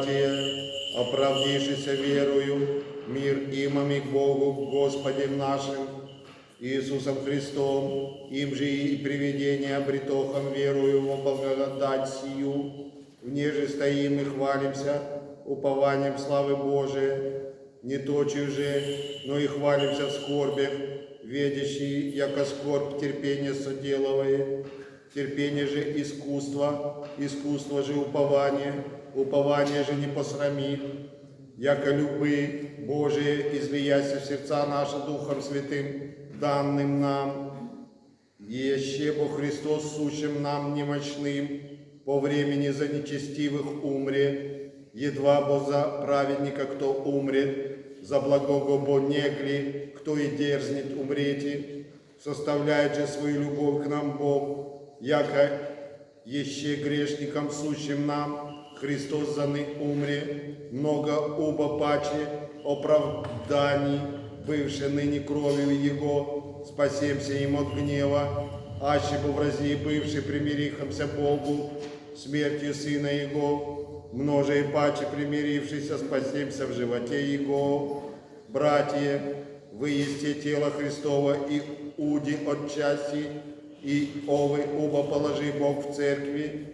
братья, оправдившиеся верою, мир имам и к Богу, Господем нашим, Иисусом Христом, им же и приведение обретохом верую во благодать сию, в неже стоим и хвалимся упованием славы Божией, не точив же, но и хвалимся в скорбях, ведящий, яко скорбь терпение соделывает, терпение же искусство, искусство же упование, упование же не посрамит, яко любы Божие излияся в сердца наши Духом Святым, данным нам, еще бо Христос сущим нам немощным, по времени за нечестивых умре, едва бо за праведника кто умрет, за благого бо некли, кто и дерзнет умрете, составляет же свою любовь к нам Бог, яко еще грешникам сущим нам, Христос за ны умре, много уба паче оправданий, бывши ныне кровью Его, спасемся им от гнева, аще бы в рази бывший примирихомся Богу, смертью Сына Его, множе и паче примирившийся, спасемся в животе Его. Братья, вы есте тело Христово и уди отчасти, и овы оба положи Бог в церкви,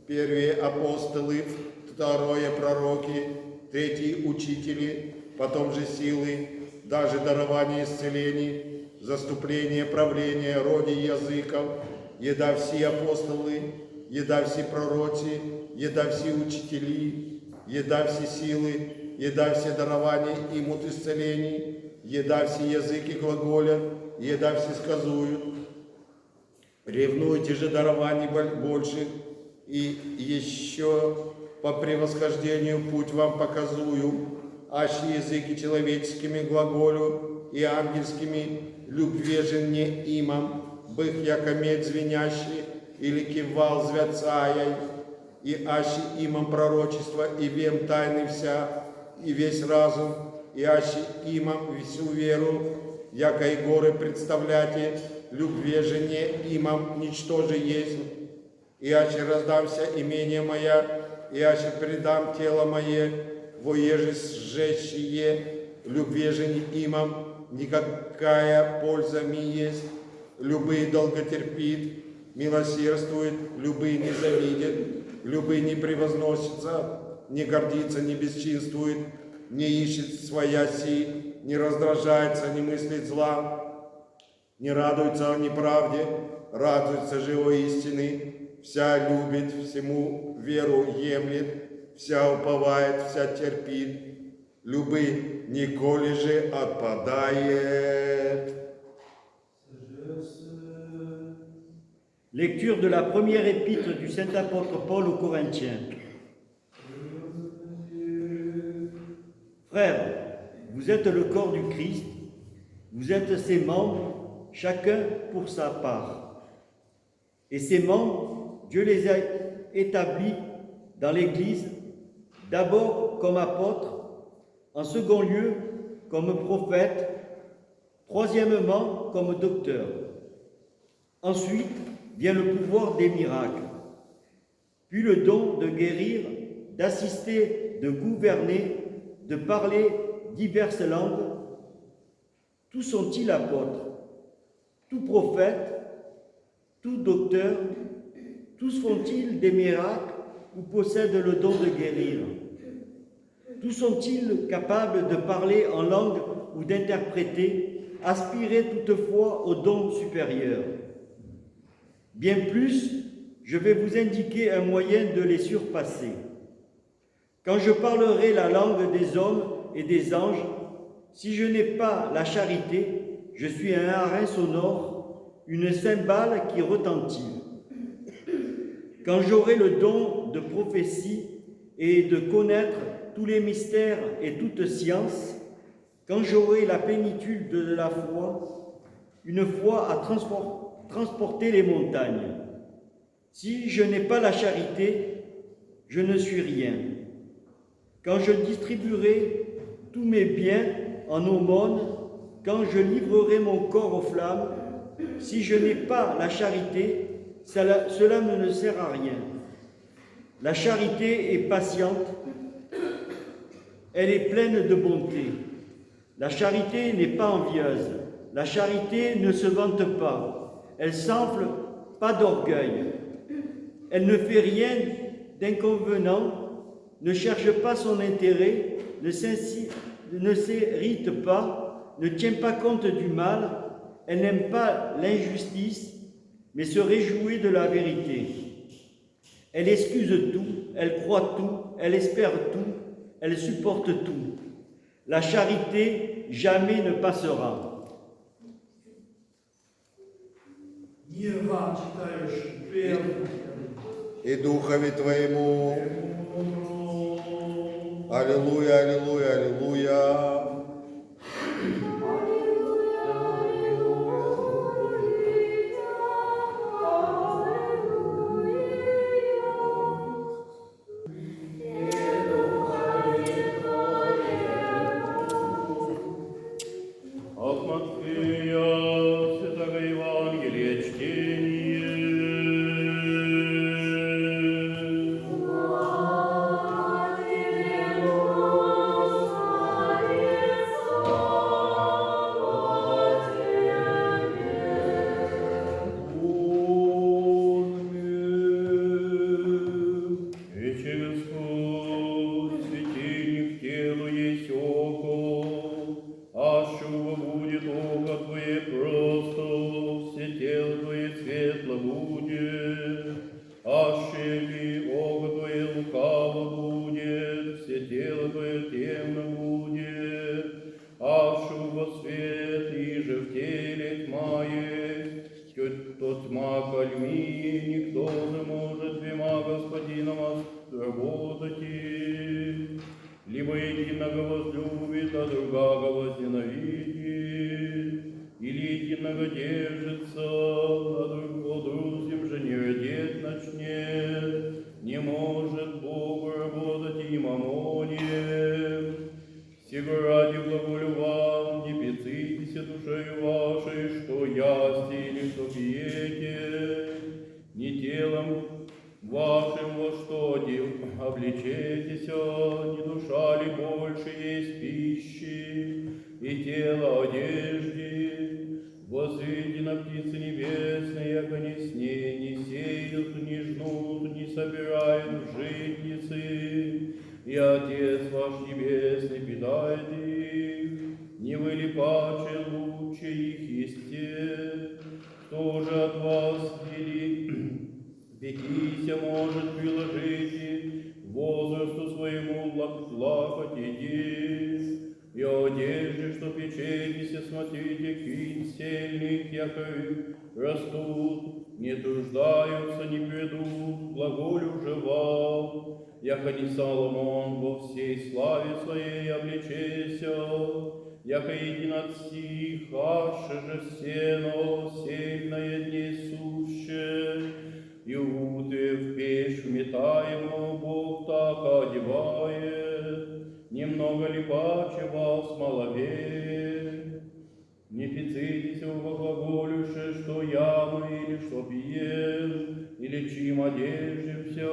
первые апостолы, второе пророки, третьи учители, потом же силы, даже дарование исцелений, заступление правления, роди языков, еда все апостолы, еда все пророки, еда все учители, еда все силы, еда все дарования имут исцелений, еда все языки глаголят, еда все сказуют. Ревнуйте же дарований больших, и еще по превосхождению путь вам показую, аще языки человеческими глаголю и ангельскими любви же не имам, бых яко медь звенящий или кивал звяцаяй, и аще имам пророчества и вем тайны вся, и весь разум, и аще имам всю веру, яко и горы представляте, любви же не имам ничто же есть, и аще раздамся имение моя, и аще предам тело мое, воеже сжечие, любви же не имам, никакая польза ми есть, любые долготерпит, милосердствует, любые не завидит, любые не превозносится, не гордится, не бесчинствует, не ищет своя си, не раздражается, не мыслит зла, не радуется о неправде, радуется же о истины, вся любит, всему веру емлет, вся уповает, вся терпит, любы николи же отпадает. Lecture de la première épître du saint apôtre Paul aux Corinthiens. Frères, vous êtes le corps du Christ, vous êtes ses membres, chacun pour sa part. Et ces membres, Dieu les a établis dans l'Église, d'abord comme apôtres, en second lieu comme prophètes, troisièmement comme docteurs. Ensuite vient le pouvoir des miracles, puis le don de guérir, d'assister, de gouverner, de parler diverses langues. Tous sont-ils apôtres, tous prophètes, tous docteurs, tous font-ils des miracles ou possèdent le don de guérir? Tous sont-ils capables de parler en langue ou d'interpréter, aspirer toutefois au don supérieur? Bien plus, je vais vous indiquer un moyen de les surpasser. Quand je parlerai la langue des hommes et des anges, si je n'ai pas la charité, je suis un harin sonore, une cymbale qui retentit. Quand j'aurai le don de prophétie et de connaître tous les mystères et toute science, quand j'aurai la plénitude de la foi, une foi à transporter les montagnes. Si je n'ai pas la charité, je ne suis rien. Quand je distribuerai tous mes biens en aumône, quand je livrerai mon corps aux flammes, si je n'ai pas la charité, cela ne sert à rien. La charité est patiente, Elle est pleine de bonté. La charité n'est pas envieuse. La charité ne se vante pas. Elle s'enfle pas d'orgueil. Elle ne fait rien d'inconvenant, ne cherche pas son intérêt, ne s'irrite pas, ne tient pas compte du mal. Elle n'aime pas l'injustice, mais se réjouit de la vérité. Elle excuse tout, elle croit tout, elle espère tout, elle supporte tout. La charité jamais ne passera. Мир вам, читающим, первым. И Духове Твоему. Аллилуйя, аллилуйя, аллилуйя. От Матфея, Святого Евангелия чтение. Речи Господь, светильник телу есть око, ащо будет око Твое просто, все тело Твое светло будет, аще ли око Твое лукаво будет, все тело Твое темно будет, аще во свет, иже в теле тьма есть, то тьма кальми, никто не может двумя господинам работать. Либо единого возлюбит, а другого возненавидит, или единого держится, а другим же не родить начнет, не может Богу работать и мамоне. Сего ради глаголю вам, не пецитесь душею вашей, что ясте или что пьете, не телом вашим во что облечетесь, не душа ли больше есть пищи, и тело одежды. Возыди на птицы небесные, яко не с ней не сеют, не жнут, не собирают в житницы, и Отец ваш Небесный питает их. Не вы ли паче лучше их есте? Кто же от вас Бетися может приложить возрасту своему лакоть иди, и одежде, что печетесь, смотрите, кинь сельных, яко растут, не труждаются, не придут, глаголю же вам, яко не Соломон во всей славе своей облечеся, яко един от сих, аше же сено, сельное дне суще, и уты в печь вметаемо Бог так одевает, немного ли паче вас маловее? Не пицитесь во глаголюше, что яма или что пьем, или чьим одежимся,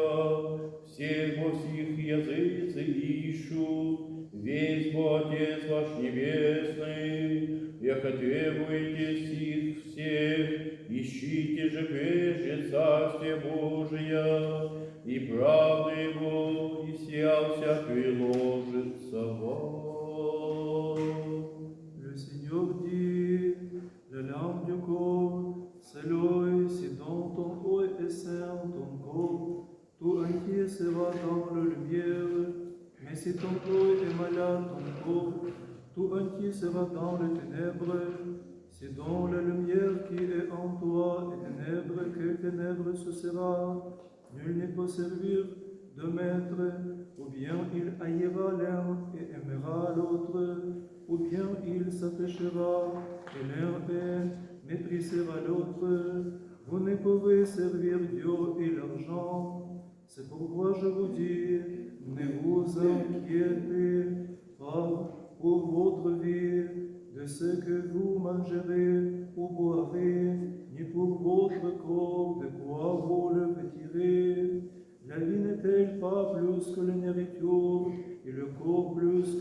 всех во всех языце ищут, весь Бог Отец ваш Небесный, яко требуете сих всех, ищите же прежде Царствие Божие, и правда Его, и сия вся приложится вам. Le Seigneur dit, la lampe du corps, c'est l'œil, si dans ton œil est saint ton corps, tout entier sera dans la lumière, mais si ton œil est malade ton corps, tout entier sera dans les ténèbres. C'est dans la lumière qui est en toi et ténèbres que ténèbres ce sera. Nul ne peut servir de maître, ou bien il haïra l'un et aimera l'autre, ou bien il s'attachera et l'un méprisera l'autre. Vous ne pouvez servir Dieu et l'argent. C'est pourquoi je vous dis, ne vous inquiétez pas pour votre vie, de ce que vous mangerez ou boirez, ni pour votre corps, de quoi vous le vêtirez. La vie n'est-elle pas plus que la nourriture, et le corps plus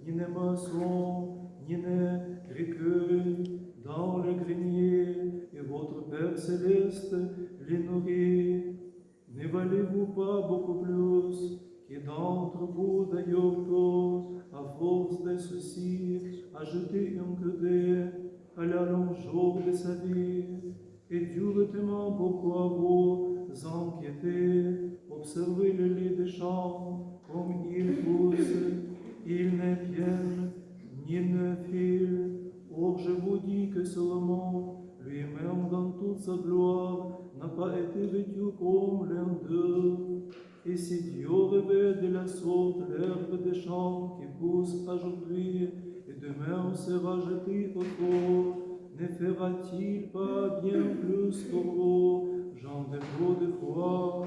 ni ne maçon, ni ne recueille dans le grenier, et votre Père céleste les nourrit. Ne valez-vous pas beaucoup plus que d'entre vous d'ailleurs tous, à force de ceci, ajouter un cadet à la longue jour de sa vie? Et directement pourquoi vous inquiétez, observez le lit des champs, comme ils poussent, ils ne tiennent ni ne filent. Or je vous dis que Salomon, lui-même dans toute sa gloire, n'a pas été vêtu comme l'un d'eux. Et si Dieu revêt de la sorte l'herbe des champs qui pousse aujourd'hui, et demain sera jeté au feu, ne fera-t-il pas bien plus pour vous, gens de peu de foi?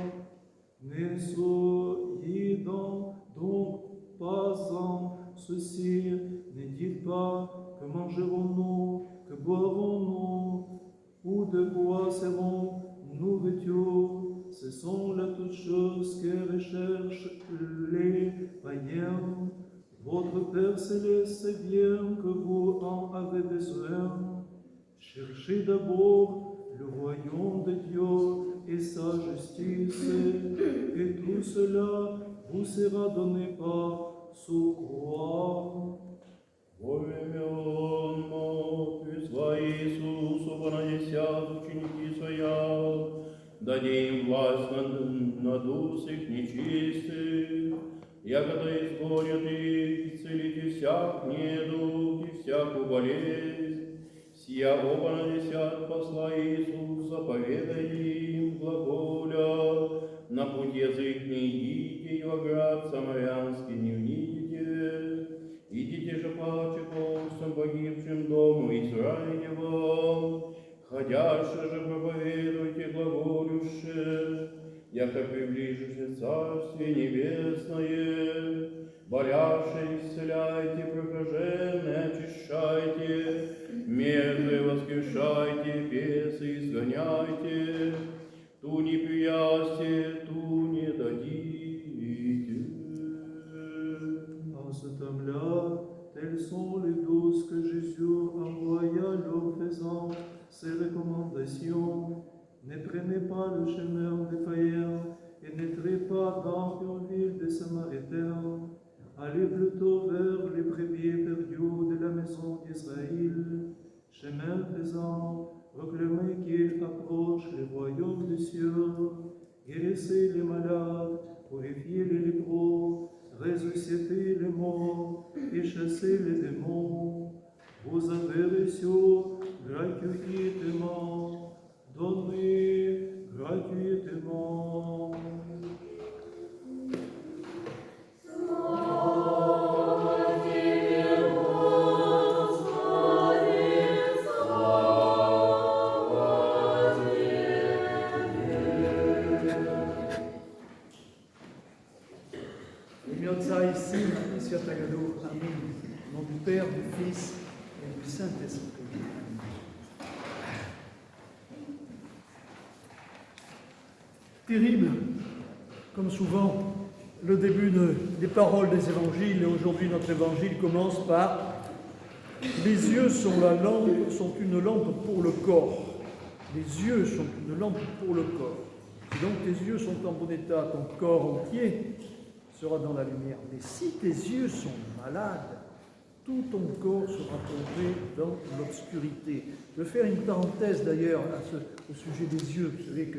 Ne soyez donc pas en souci, ne dites pas que mangerons-nous, que boirons-nous, ou de quoi serons-nous vêtus. Ce sont là toutes choses que recherchent les païens. Votre Père céleste sait bien que vous en avez besoin. Cherchez d'abord le royaume de Dieu et sa justice, et tout cela vous sera donné par sous croix. Временно призва Иисусу понадесят ученики своя, даде им власть на дух их нечистых, ягода изгонят их, исцелите всяк недуг и всякую болезнь. Сия оба надесят посла Иисус, заповедай им глаголя, на путь язык не идите, и во град самарянский не внидите. Идите же паче по всем погибшим дому Израилева, ходяще же проповедуйте глаголюще, яко приближится Царствие Небесное, боляще исцеляйте, прокаженные очищайте, мертвые воскрешайте, бесы изгоняйте, ту не приясьте, ту не дадите. En ce temps-là, tels sont les douze que Jésus envoya leur faisant ses recommandations. Ne prenez pas le chemin des païens et n'entrez pas dans une ville des Samaritains. Allez plutôt vers les brebis perdues de la maison d'Israël. Chemin faisant, proclamez qu'il approche le royaume des cieux. Guérissez les malades, purifiez les lépreux, ressuscitez les morts et chassez les démons. Vous avez reçu gratuitement, donnez gratuitement. Au nom du Père, du Fils et du Saint-Esprit. Terrible, comme souvent, le début des paroles des évangiles. Et aujourd'hui, notre évangile commence par « Les yeux sont une lampe pour le corps. » Les yeux sont une lampe pour le corps. Si donc tes yeux sont en bon état, ton corps entier sera dans la lumière. Mais si tes yeux sont malades, tout ton corps sera plongé dans l'obscurité. Je vais faire une parenthèse d'ailleurs au sujet des yeux. Vous savez que,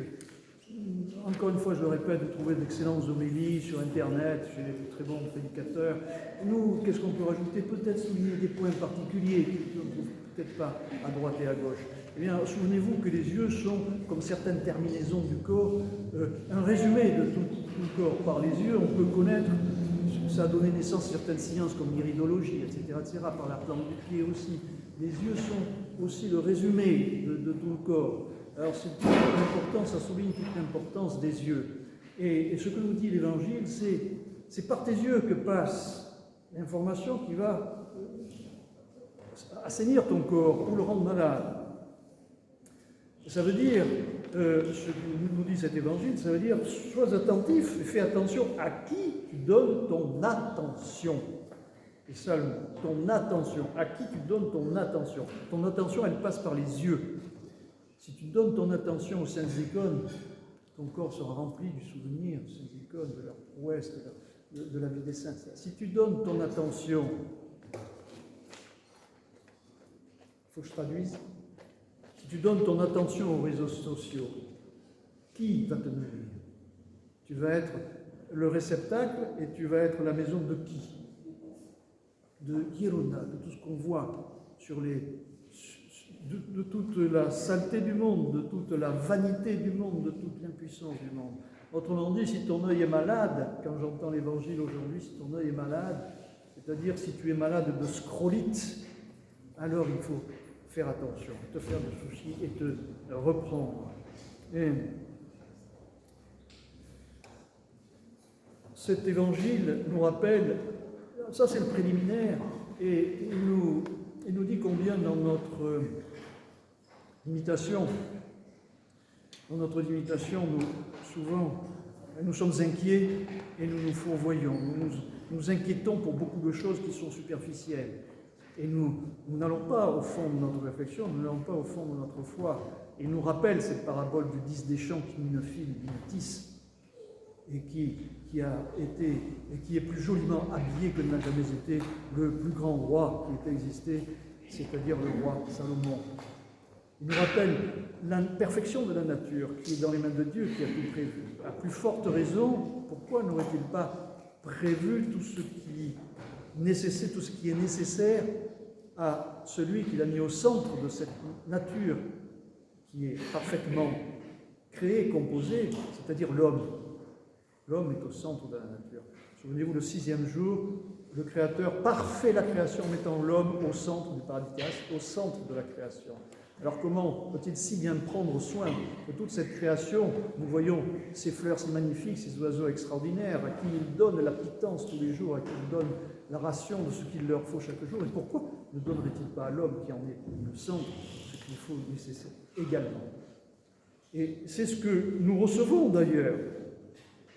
encore une fois, je le répète, vous trouvez d'excellentes homélies sur Internet, chez les très bons prédicateurs. Nous, qu'est-ce qu'on peut rajouter? Peut-être souligner des points particuliers qu'on ne trouve peut-être pas à droite et à gauche. Eh bien, souvenez-vous que les yeux sont, comme certaines terminaisons du corps, un résumé de tout le corps. Par les yeux, on peut connaître, ça a donné naissance à certaines sciences comme l'iridologie, etc., par la plante du pied aussi. Les yeux sont aussi le résumé de tout le corps. Alors, c'est toute l'importance, ça souligne toute l'importance des yeux. Et ce que nous dit l'Évangile, c'est par tes yeux que passe l'information qui va assainir ton corps ou le rendre malade. Ça veut dire, ce que nous dit cet évangile, ça veut dire, sois attentif et fais attention à qui tu donnes ton attention. Et ça, ton attention, à qui tu donnes ton attention? Ton attention, elle passe par les yeux. Si tu donnes ton attention aux saintes icônes, ton corps sera rempli du souvenir de ces icônes, de leur prouesse, de la vie des saints. Si tu donnes ton attention, il faut que je traduise, si tu donnes ton attention aux réseaux sociaux, qui va te nourrir? Tu vas être le réceptacle et tu vas être la maison de qui? De Hierona, de tout ce qu'on voit sur de toute la saleté du monde, de toute la vanité du monde, de toute l'impuissance du monde. Autrement dit, si ton œil est malade, quand j'entends l'évangile aujourd'hui, si ton œil est malade, c'est-à-dire si tu es malade de scrolite, alors il faut faire attention, te faire des soucis et te reprendre. Et cet évangile nous rappelle, ça c'est le préliminaire, et il nous dit combien dans notre imitation, souvent, nous sommes inquiets et nous nous fourvoyons, nous inquiétons pour beaucoup de choses qui sont superficielles. Et nous n'allons pas au fond de notre réflexion, nous n'allons pas au fond de notre foi. Il nous rappelle cette parabole du 10 des champs qui mine fil, binatis, et qui est plus joliment habillé que n'a jamais été le plus grand roi qui ait existé, c'est-à-dire le roi Salomon. Il nous rappelle la perfection de la nature qui est dans les mains de Dieu, qui a tout prévu. À plus forte raison, pourquoi n'aurait-il pas prévu tout ce qui est nécessaire à celui qu'il a mis au centre de cette nature qui est parfaitement créée, composée, c'est-à-dire l'homme. L'homme est au centre de la nature. Souvenez-vous, le 6e jour, le Créateur parfait la création, mettant l'homme au centre du paradis terrestre, au centre de la création. Alors comment peut-il si bien prendre soin de toute cette création? Nous voyons ces fleurs si magnifiques, ces oiseaux extraordinaires, à qui il donne la pitance tous les jours, à qui il donne la ration de ce qu'il leur faut chaque jour. Et pourquoi ne donnerait-il pas à l'homme qui en est le centre ce qu'il faut nécessaire également? Et c'est ce que nous recevons d'ailleurs,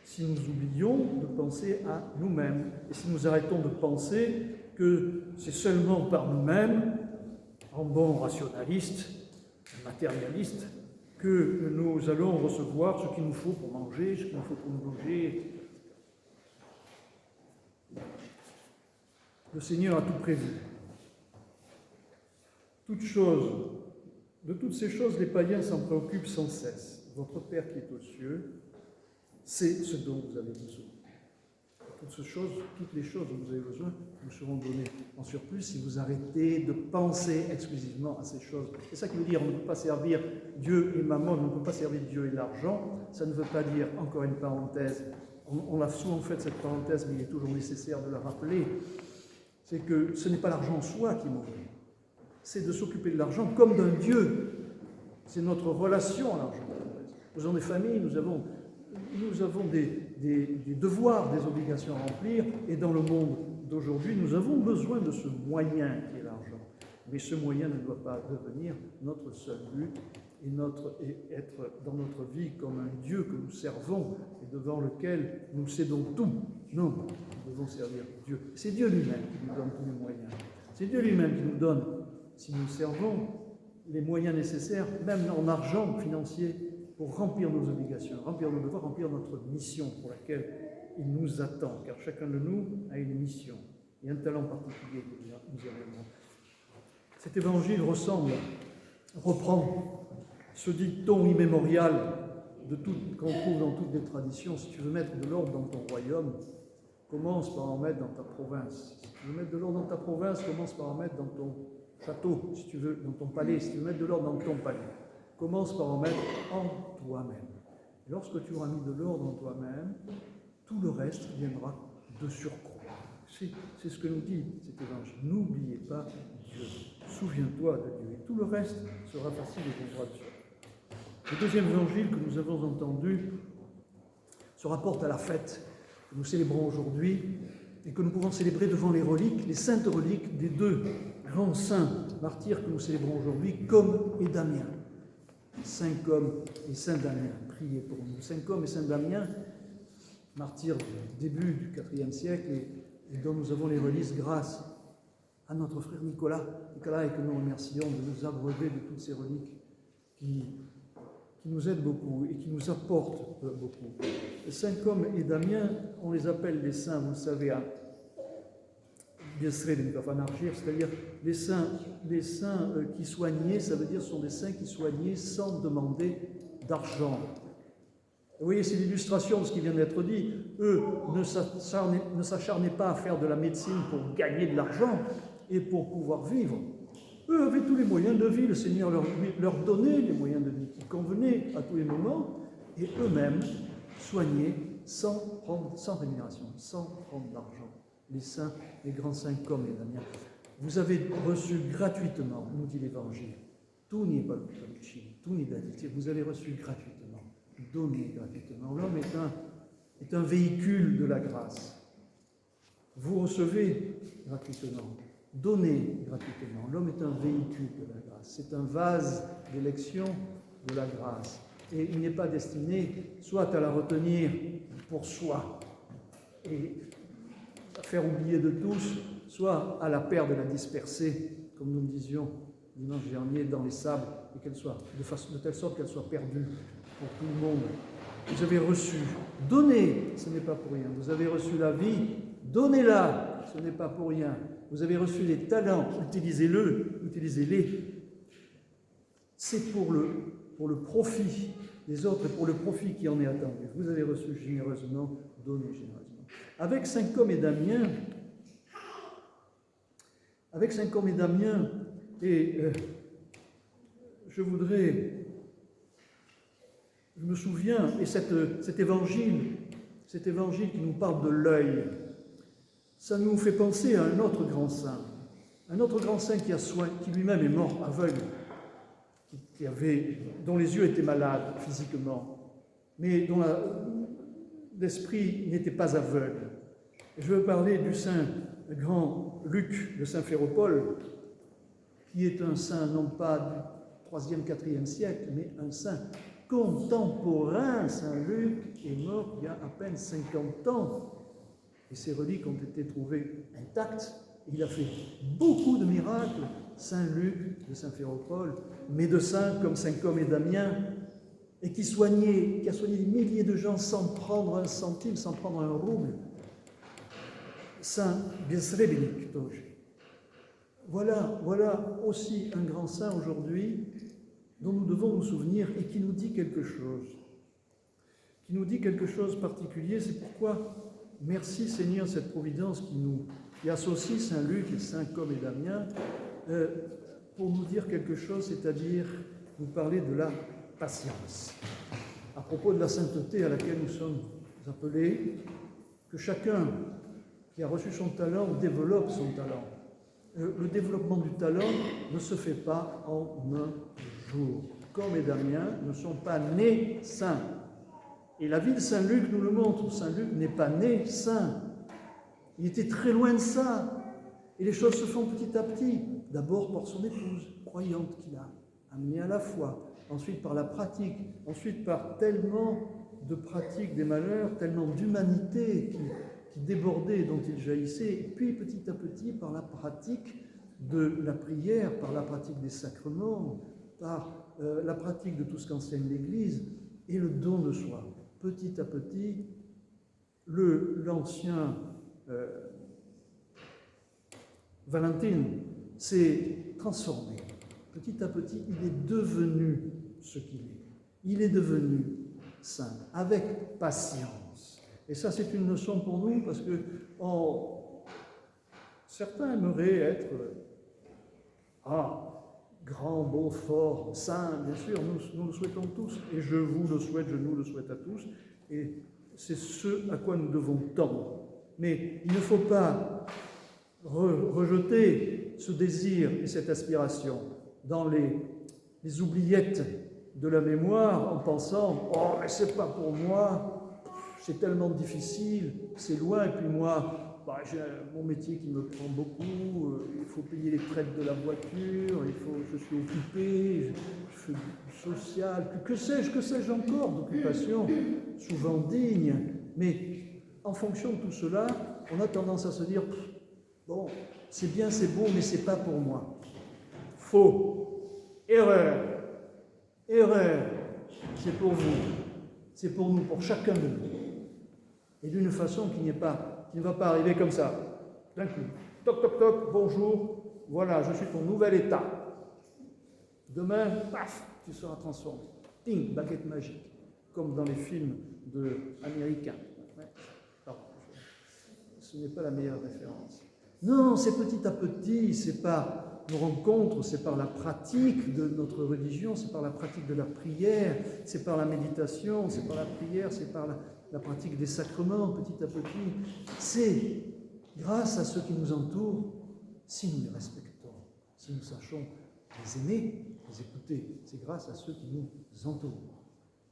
si nous oublions de penser à nous-mêmes, et si nous arrêtons de penser que c'est seulement par nous-mêmes, en bon rationaliste, matérialiste, que nous allons recevoir ce qu'il nous faut pour manger, ce qu'il nous faut pour nous loger. Le Seigneur a tout prévu. De toutes ces choses, les païens s'en préoccupent sans cesse. Votre Père qui est aux cieux, c'est ce dont vous avez besoin. Toutes les choses dont vous avez besoin vous seront données en surplus si vous arrêtez de penser exclusivement à ces choses. C'est ça qui veut dire on ne peut pas servir Dieu et Mammon, on ne peut pas servir Dieu et l'argent. Ça ne veut pas dire, encore une parenthèse, on l'a souvent fait cette parenthèse, mais il est toujours nécessaire de la rappeler, c'est que ce n'est pas l'argent en soi qui motive, c'est de s'occuper de l'argent comme d'un Dieu. C'est notre relation à l'argent. Nous avons des familles, nous avons des devoirs, des obligations à remplir, et dans le monde d'aujourd'hui, nous avons besoin de ce moyen qui est l'argent. Mais ce moyen ne doit pas devenir notre seul but et être dans notre vie comme un Dieu que nous servons et devant lequel nous cédons tout. Non, nous devons servir Dieu. C'est Dieu lui-même qui nous donne tous les moyens. C'est Dieu lui-même qui nous donne, si nous servons, les moyens nécessaires, même en argent financier, pour remplir nos obligations, remplir nos devoirs, remplir notre mission pour laquelle il nous attend, car chacun de nous a une mission et un talent particulier que nous avons. Cet évangile reprend ce dicton immémorial qu'on trouve dans toutes les traditions. Si tu veux mettre de l'ordre dans ton royaume, commence par en mettre dans ta province. Si tu veux mettre de l'ordre dans ta province, commence par en mettre dans ton château, si tu veux, dans ton palais. Si tu veux mettre de l'ordre dans ton palais, commence par en mettre en toi-même. Et lorsque tu auras mis de l'ordre en toi-même, tout le reste viendra de surcroît. C'est ce que nous dit cet évangile. N'oubliez pas Dieu. Souviens-toi de Dieu. Et tout le reste sera facile et viendra de surcroît. Le deuxième évangile que nous avons entendu se rapporte à la fête que nous célébrons aujourd'hui et que nous pouvons célébrer devant les reliques, les saintes reliques des deux grands saints martyrs que nous célébrons aujourd'hui, Côme et Damien. Saint Côme et Saint Damien, priez pour nous. Saint Côme et Saint Damien, martyrs du début du IVe siècle, et et dont nous avons les reliques grâce à notre frère Nicolas, et que nous remercions de nous abreuver de toutes ces reliques qui nous aident beaucoup et qui nous apportent beaucoup. Saint Côme et Damien, on les appelle les saints, vous le savez, à c'est-à-dire les saints qui soignaient, ça veut dire ce sont des saints qui soignaient sans demander d'argent. Vous voyez, c'est l'illustration de ce qui vient d'être dit. Eux ne s'acharnaient pas à faire de la médecine pour gagner de l'argent et pour pouvoir vivre. Eux avaient tous les moyens de vie, le Seigneur leur donnait les moyens de vie qui convenaient à tous les moments, et eux-mêmes soignaient sans rémunération, sans prendre d'argent. Les saints, les grands saints comme les Damien. Vous avez reçu gratuitement, nous dit l'Évangile, tout n'est pas tout n'est d'additif, vous avez reçu gratuitement, donné gratuitement. L'homme est un véhicule de la grâce. Vous recevez gratuitement, donnez gratuitement. L'homme est un véhicule de la grâce, c'est un vase d'élection de la grâce. Et il n'est pas destiné soit à la retenir pour soi et à faire oublier de tous, soit à la perdre, de la disperser, comme nous le disions dimanche dernier, dans les sables, et qu'elle soit de telle sorte qu'elle soit perdue pour tout le monde. Vous avez reçu, donnez, ce n'est pas pour rien. Vous avez reçu la vie, donnez-la, ce n'est pas pour rien. Vous avez reçu les talents, utilisez-les. C'est pour le profit des autres et pour le profit qui en est attendu. Vous avez reçu généreusement, donnez généreusement. Avec Saint Côme et Damien, je me souviens, et cet évangile qui nous parle de l'œil, ça nous fait penser à un autre grand saint qui lui-même est mort aveugle, dont les yeux étaient malades physiquement, mais dont l'esprit n'était pas aveugle. Je veux parler du saint grand Luc de Saint-Phéropol, qui est un saint non pas du 3e, 4e siècle, mais un saint contemporain. Saint Luc est mort il y a à peine 50 ans, et ses reliques ont été trouvées intactes. Il a fait beaucoup de miracles, Saint Luc de Saint-Phéropol, médecin comme Saint Côme et Damien, et qui a soigné des milliers de gens sans prendre un centime, sans prendre un rouble. Saint Biesrebenik-Toj. Voilà aussi un grand saint aujourd'hui dont nous devons nous souvenir et qui nous dit quelque chose. Qui nous dit quelque chose de particulier. C'est pourquoi, merci Seigneur, cette providence qui associe Saint Luc et Saint Côme et Damien pour nous dire quelque chose, c'est-à-dire nous parler de la patience. À propos de la sainteté à laquelle nous sommes appelés, que chacun qui a reçu son talent développe son talent. Le développement du talent ne se fait pas en un jour. Côme et Damien ne sont pas nés saints. Et la vie de Saint Luc nous le montre. Saint Luc n'est pas né saint. Il était très loin de ça. Et les choses se font petit à petit. D'abord par son épouse, croyante qu'il a amenée à la foi. Ensuite par la pratique. Ensuite par tellement de pratiques des malheurs, tellement d'humanité qui débordait, dont il jaillissait. Et puis petit à petit par la pratique de la prière, par la pratique des sacrements, par la pratique de tout ce qu'enseigne l'Église et le don de soi. Petit à petit, l'ancien Valentin s'est transformé. Petit à petit, il est devenu ce qu'il est. Il est devenu saint, avec patience. Et ça, c'est une leçon pour nous, parce que certains aimeraient être grand, beau, fort, saint, bien sûr, nous le souhaitons tous, et je vous le souhaite, je nous le souhaite à tous, et c'est ce à quoi nous devons tendre. Mais il ne faut pas rejeter ce désir et cette aspiration dans les oubliettes de la mémoire en pensant « Oh, mais c'est pas pour moi, c'est tellement difficile, c'est loin, et puis moi, j'ai mon métier qui me prend beaucoup, il faut payer les traites de la voiture, je suis occupé, je fais du social, que sais-je encore d'occupations souvent dignes. » Mais en fonction de tout cela, on a tendance à se dire, bon, c'est bien, c'est beau, mais c'est pas pour moi. Faux. Erreur. Erreur. C'est pour vous. C'est pour nous, pour chacun de nous. Et d'une façon qui ne va pas arriver comme ça, d'un coup. Toc, toc, toc, bonjour, voilà, je suis ton nouvel état. Demain, paf, tu seras transformé. Ting, baguette magique, comme dans les films américains. Ouais. Pardon, ce n'est pas la meilleure référence. Non, c'est petit à petit, c'est par nos rencontres, c'est par la pratique de notre religion, c'est par la pratique de la prière, c'est par la méditation, c'est par la prière, c'est par la pratique des sacrements, petit à petit. C'est grâce à ceux qui nous entourent, si nous les respectons, si nous sachons les aimer, les écouter, c'est grâce à ceux qui nous entourent,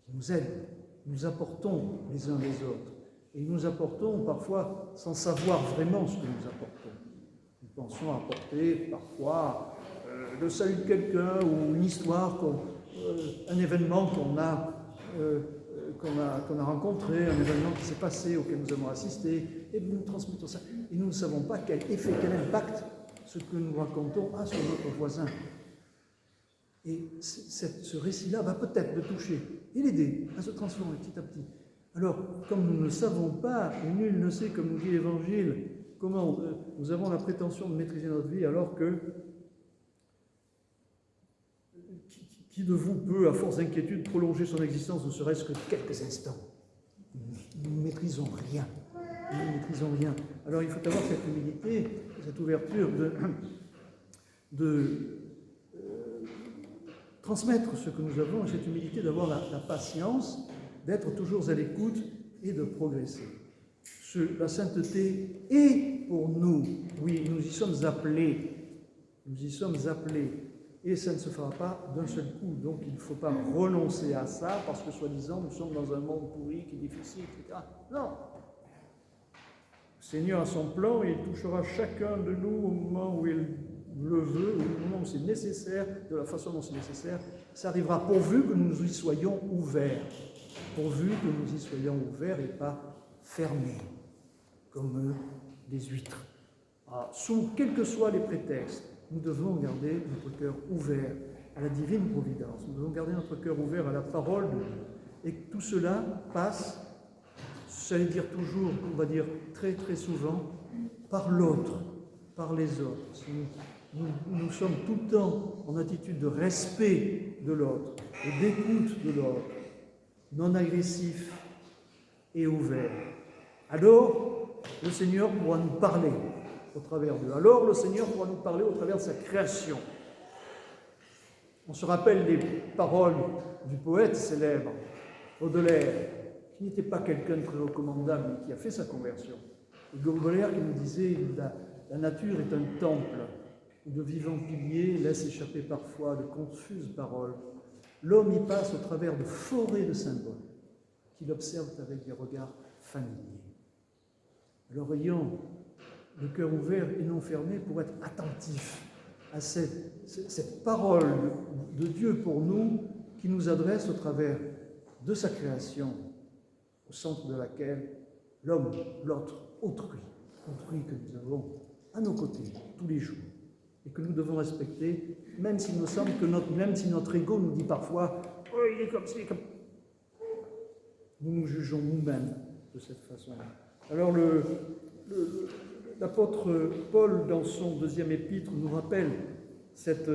qui nous aident, nous apportons les uns les autres. Et nous apportons parfois sans savoir vraiment ce que nous apportons. Nous pensons apporter parfois le salut de quelqu'un ou une histoire, un événement qu'on a rencontré, un événement qui s'est passé, auquel nous avons assisté, et nous transmettons ça. Et nous ne savons pas quel effet, quel impact ce que nous racontons a sur notre voisin. Et ce récit-là va peut-être le toucher et l'aider à se transformer petit à petit. Alors, comme nous ne savons pas, et nul ne sait, comme nous dit l'Évangile, comment nous avons la prétention de maîtriser notre vie, alors que qui de vous peut, à force d'inquiétude, prolonger son existence ne serait-ce que quelques instants? Nous ne maîtrisons rien. Nous ne maîtrisons rien. Alors il faut avoir cette humilité, cette ouverture de transmettre ce que nous avons, et cette humilité d'avoir la patience, d'être toujours à l'écoute et de progresser. La sainteté est pour nous, oui, nous y sommes appelés. Nous y sommes appelés. Et ça ne se fera pas d'un seul coup. Donc il ne faut pas renoncer à ça parce que, soi-disant, nous sommes dans un monde pourri qui est difficile, etc. Non. Le Seigneur a son plan et il touchera chacun de nous au moment où il le veut, au moment où c'est nécessaire, de la façon dont c'est nécessaire. Ça arrivera pourvu que nous y soyons ouverts. Pourvu que nous y soyons ouverts et pas fermés, comme des huîtres. Sous quels que soient les prétextes, nous devons garder notre cœur ouvert à la divine providence. Nous devons garder notre cœur ouvert à la parole de Dieu. Et tout cela passe, j'allais dire toujours, on va dire très très souvent, par l'autre, par les autres. Si nous sommes tout le temps en attitude de respect de l'autre et d'écoute de l'autre, non agressif et ouvert, alors le Seigneur pourra nous parler au travers d'eux. Alors le Seigneur pourra nous parler au travers de sa création. On se rappelle les paroles du poète célèbre, Baudelaire, qui n'était pas quelqu'un de très recommandable, mais qui a fait sa conversion. Et Baudelaire qui nous disait « La nature est un temple où de vivants piliers laissent échapper parfois de confuses paroles. L'homme y passe au travers de forêts de symboles qu'il observe avec des regards familiers. » Alors ayons le cœur ouvert et non fermé pour être attentif à cette parole de Dieu pour nous qui nous adresse au travers de sa création, au centre de laquelle l'homme, l'autre, autrui que nous avons à nos côtés tous les jours et que nous devons respecter, même s'il nous semble que même si notre ego nous dit parfois « Oh, il est comme ça, il est comme... » Nous nous jugeons nous-mêmes de cette façon-là. Alors l'apôtre Paul, dans son deuxième épître, nous rappelle cet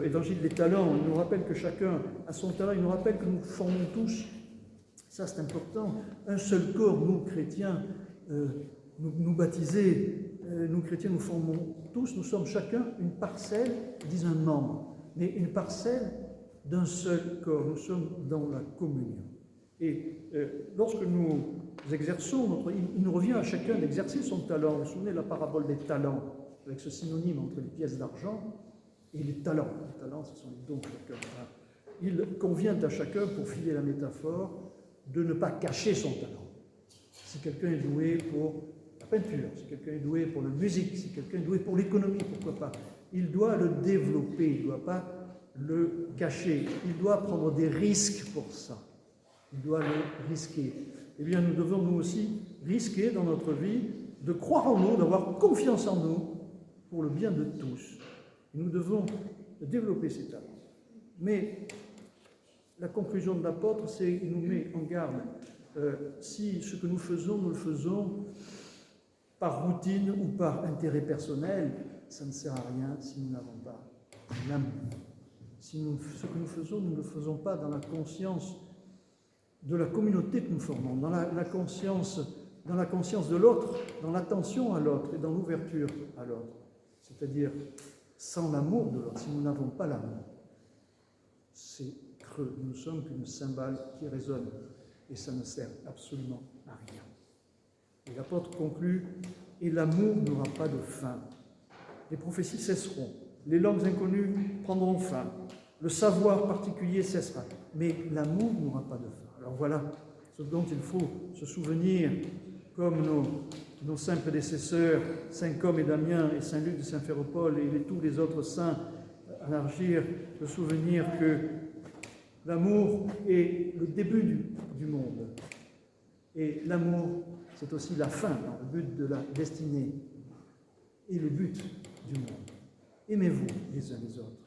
évangile des talents. Il nous rappelle que chacun a son talent. Il nous rappelle que nous formons tous, ça c'est important, un seul corps, nous chrétiens, nous baptisés, nous chrétiens, nous formons tous, nous sommes chacun une parcelle, disent un membre, mais une parcelle d'un seul corps. Nous sommes dans la communion. Et lorsque nous exerçons il nous revient à chacun d'exercer son talent. Vous vous souvenez de la parabole des talents, avec ce synonyme entre les pièces d'argent et les talents. Les talents, ce sont les dons de chacun. Il convient à chacun, pour filer la métaphore, de ne pas cacher son talent. Si quelqu'un est doué pour la peinture, si quelqu'un est doué pour la musique, si quelqu'un est doué pour l'économie, pourquoi pas, il doit le développer, il ne doit pas le cacher, il doit prendre des risques pour ça. Il doit le risquer. Eh bien, nous devons nous aussi risquer dans notre vie de croire en nous, d'avoir confiance en nous pour le bien de tous. Et nous devons développer ces talents. Mais la conclusion de l'apôtre, c'est qu'il nous met en garde. Si ce que nous le faisons par routine ou par intérêt personnel, ça ne sert à rien si nous n'avons pas l'amour. Si ce que nous faisons, nous ne le faisons pas dans la conscience de la communauté que nous formons, dans la conscience de l'autre, dans l'attention à l'autre et dans l'ouverture à l'autre. C'est-à-dire sans l'amour de l'autre, si nous n'avons pas l'amour, c'est creux. Nous ne sommes qu'une cymbale qui résonne et ça ne sert absolument à rien. Et l'apôtre conclut, et l'amour n'aura pas de fin. Les prophéties cesseront, les langues inconnues prendront fin, le savoir particulier cessera, mais l'amour n'aura pas de fin. Alors voilà ce dont il faut se souvenir, comme nos saints prédécesseurs, Saint Côme et Damien et Saint Luc de Saint-Phéropol et tous les autres saints à l'Argir, de souvenir que l'amour est le début du monde. Et l'amour, c'est aussi la fin, le but de la destinée et le but du monde. Aimez-vous les uns les autres.